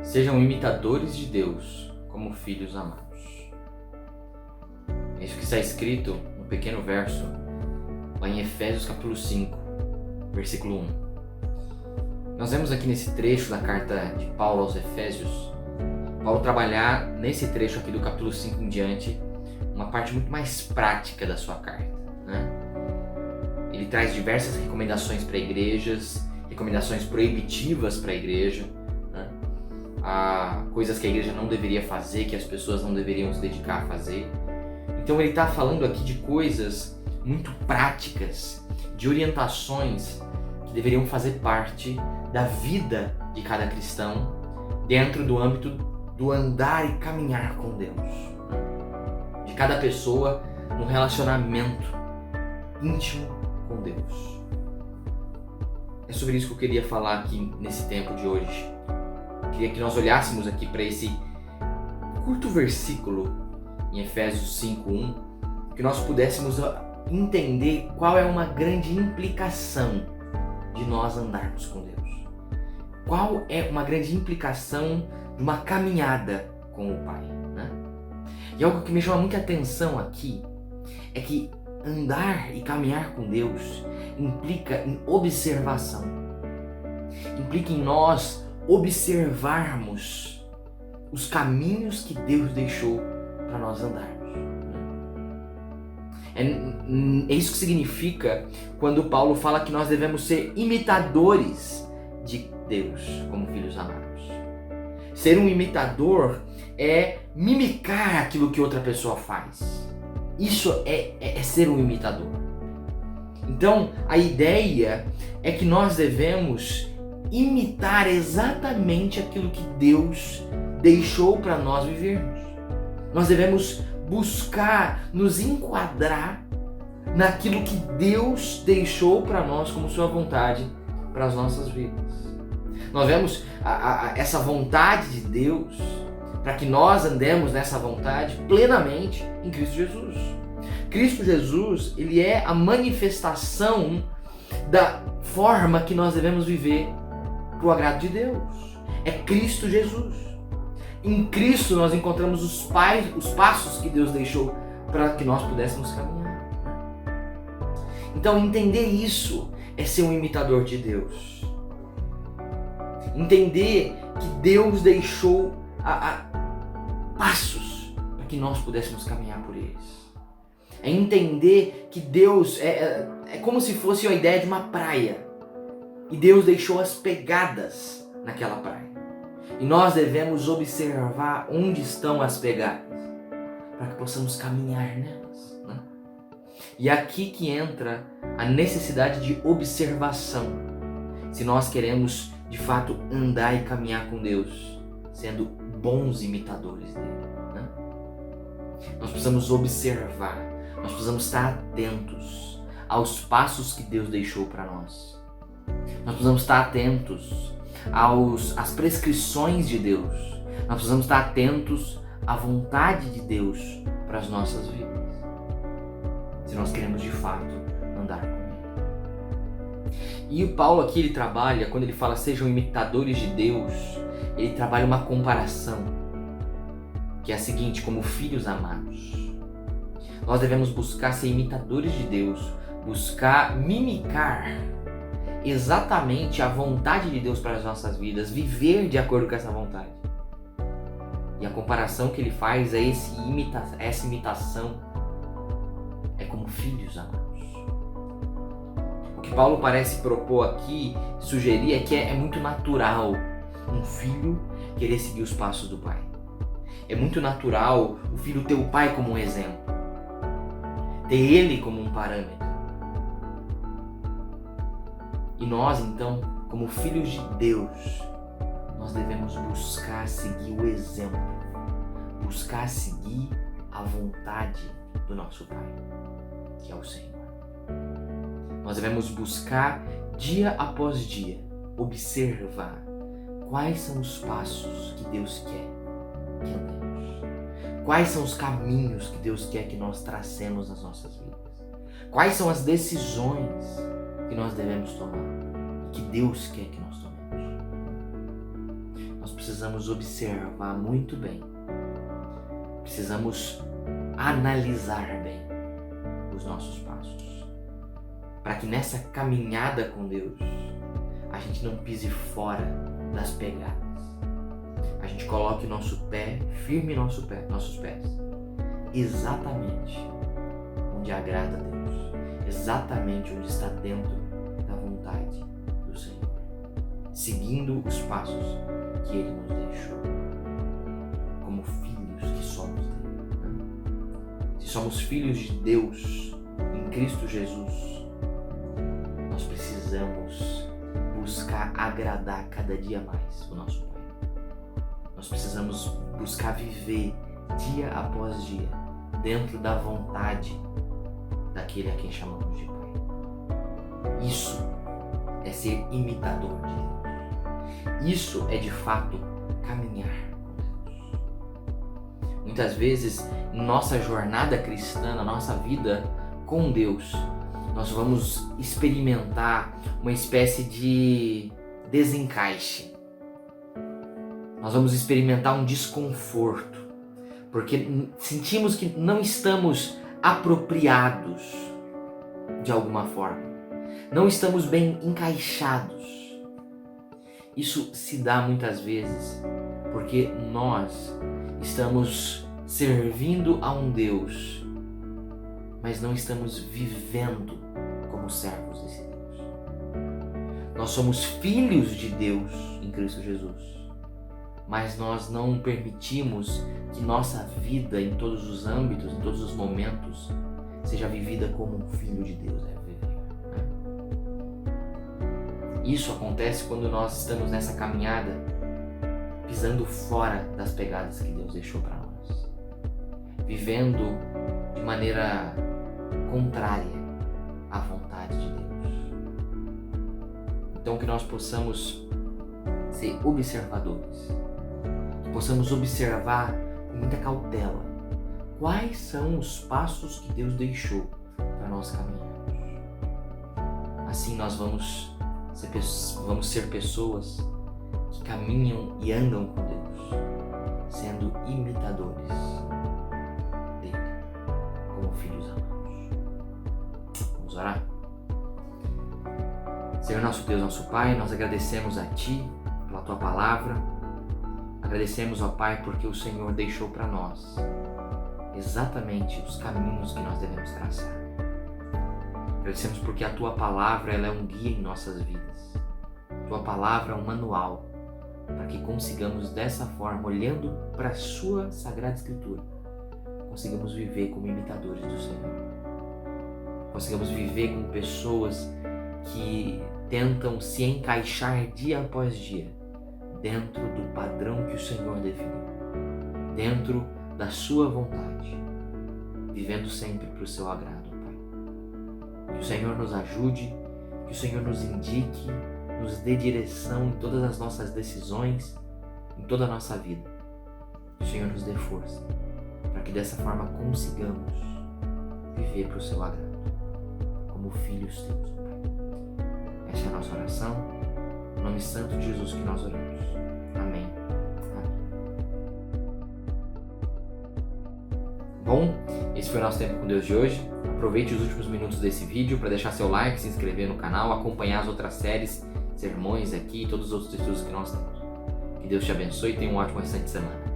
Sejam imitadores de Deus como filhos amados. É isso que está escrito no pequeno verso, lá em Efésios capítulo 5, versículo 1. Nós vemos aqui nesse trecho da carta de Paulo aos Efésios, Paulo trabalhar nesse trecho aqui do capítulo 5 em diante, uma parte muito mais prática da sua carta, né? Ele traz diversas recomendações para igrejas, recomendações proibitivas para a igreja, né? Coisas que a igreja não deveria fazer, que as pessoas não deveriam se dedicar a fazer. Então ele está falando aqui de coisas muito práticas, de orientações que deveriam fazer parte da vida de cada cristão dentro do âmbito do andar e caminhar com Deus, de cada pessoa num relacionamento íntimo com Deus. É sobre isso que eu queria falar aqui nesse tempo de hoje. Queria que nós olhássemos aqui para esse curto versículo em Efésios 5:1, que nós pudéssemos entender qual é uma grande implicação de nós andarmos com Deus. Qual é uma grande implicação de uma caminhada com o Pai, né? E algo que me chama muita atenção aqui é que andar e caminhar com Deus implica em observação. Implica em nós observarmos os caminhos que Deus deixou para nós andarmos. É isso que significa quando Paulo fala que nós devemos ser imitadores de Deus como filhos amados. Ser um imitador é mimicar aquilo que outra pessoa faz. Isso é ser um imitador. Então, a ideia é que nós devemos imitar exatamente aquilo que Deus deixou para nós vivermos. Nós devemos buscar nos enquadrar naquilo que Deus deixou para nós como sua vontade para as nossas vidas. Nós vemos essa vontade de Deus para que nós andemos nessa vontade plenamente em Cristo Jesus. Cristo Jesus, ele é a manifestação da forma que nós devemos viver para o agrado de Deus. É Cristo Jesus. Em Cristo nós encontramos os passos que Deus deixou para que nós pudéssemos caminhar. Então entender isso é ser um imitador de Deus. Entender que Deus deixou passos para que nós pudéssemos caminhar por eles. É entender que Deus é como se fosse a ideia de uma praia. E Deus deixou as pegadas naquela praia. E nós devemos observar onde estão as pegadas, para que possamos caminhar nelas, né? E aqui que entra a necessidade de observação. Se nós queremos, de fato, andar e caminhar com Deus, sendo bons imitadores dele, né? Nós precisamos observar, nós precisamos estar atentos aos passos que Deus deixou para nós. Nós precisamos estar atentos às prescrições de Deus. Nós precisamos estar atentos à vontade de Deus para as nossas vidas, se nós queremos de fato andar com Ele. E o Paulo aqui, ele trabalha, quando ele fala sejam imitadores de Deus, ele trabalha uma comparação, que é a seguinte: como filhos amados, nós devemos buscar ser imitadores de Deus, buscar mimicar exatamente a vontade de Deus para as nossas vidas, viver de acordo com essa vontade. E a comparação que ele faz é essa imitação é como filhos amados. O que Paulo parece propor aqui, sugerir, é que é muito natural um filho querer seguir os passos do pai. É muito natural o filho ter o pai como um exemplo, ter ele como um parâmetro. E nós, então, como filhos de Deus, nós devemos buscar seguir o exemplo, buscar seguir a vontade do nosso Pai, que é o Senhor. Nós devemos buscar, dia após dia, observar quais são os passos que Deus quer que andemos, quais são os caminhos que Deus quer que nós tracemos nas nossas vidas, quais são as decisões que nós devemos tomar, que Deus quer que nós tomemos. Nós precisamos observar muito bem, precisamos analisar bem os nossos passos, para que nessa caminhada com Deus a gente não pise fora das pegadas, a gente coloque nosso pé, firme nossos pés, exatamente onde agrada a Deus, exatamente onde está dentro da vontade do Senhor, seguindo os passos que Ele nos deixou, como filhos que somos dele, né? Se somos filhos de Deus em Cristo Jesus, nós precisamos buscar agradar cada dia mais o nosso Pai. Nós precisamos buscar viver dia após dia dentro da vontade daquele a quem chamamos de Pai. Isso é ser imitador de Deus. Isso é de fato caminhar com Deus. Muitas vezes, em nossa jornada cristã, na nossa vida com Deus, nós vamos experimentar uma espécie de desencaixe. Nós vamos experimentar um desconforto, porque sentimos que não estamos apropriados de alguma forma, não estamos bem encaixados. Isso se dá muitas vezes porque nós estamos servindo a um Deus, mas não estamos vivendo como servos desse Deus. Nós somos filhos de Deus em Cristo Jesus, mas nós não permitimos que nossa vida em todos os âmbitos, em todos os momentos, seja vivida como um filho de Deus deve viver, né? Isso acontece quando nós estamos nessa caminhada, pisando fora das pegadas que Deus deixou para nós, vivendo de maneira contrária à vontade de Deus. Então que nós possamos ser observadores, que possamos observar com muita cautela quais são os passos que Deus deixou para nós caminharmos. Assim nós vamos ser pessoas que caminham e andam com Deus, sendo imitadores dele, como filhos amados. Vamos orar? Senhor nosso Deus, nosso Pai, nós agradecemos a Ti pela Tua palavra. Agradecemos, ó Pai, porque o Senhor deixou para nós exatamente os caminhos que nós devemos traçar. Agradecemos porque a Tua palavra ela é um guia em nossas vidas. A Tua palavra é um manual para que consigamos dessa forma, olhando para a Sua Sagrada Escritura, consigamos viver como imitadores do Senhor. Consigamos viver como pessoas que tentam se encaixar dia após dia dentro do padrão que o Senhor definiu, dentro da Sua vontade, vivendo sempre para o Seu agrado, Pai. Que o Senhor nos ajude, que o Senhor nos indique, nos dê direção em todas as nossas decisões, em toda a nossa vida. Que o Senhor nos dê força, para que dessa forma consigamos viver para o Seu agrado, como filhos Teus, Pai. Essa é a nossa oração, no nome santo de Jesus que nós oramos. Amém. Bom, esse foi o nosso tempo com Deus de hoje. Aproveite os últimos minutos desse vídeo para deixar seu like, se inscrever no canal, acompanhar as outras séries, sermões aqui e todos os outros estudos que nós temos. Que Deus te abençoe e tenha um ótimo restante de semana.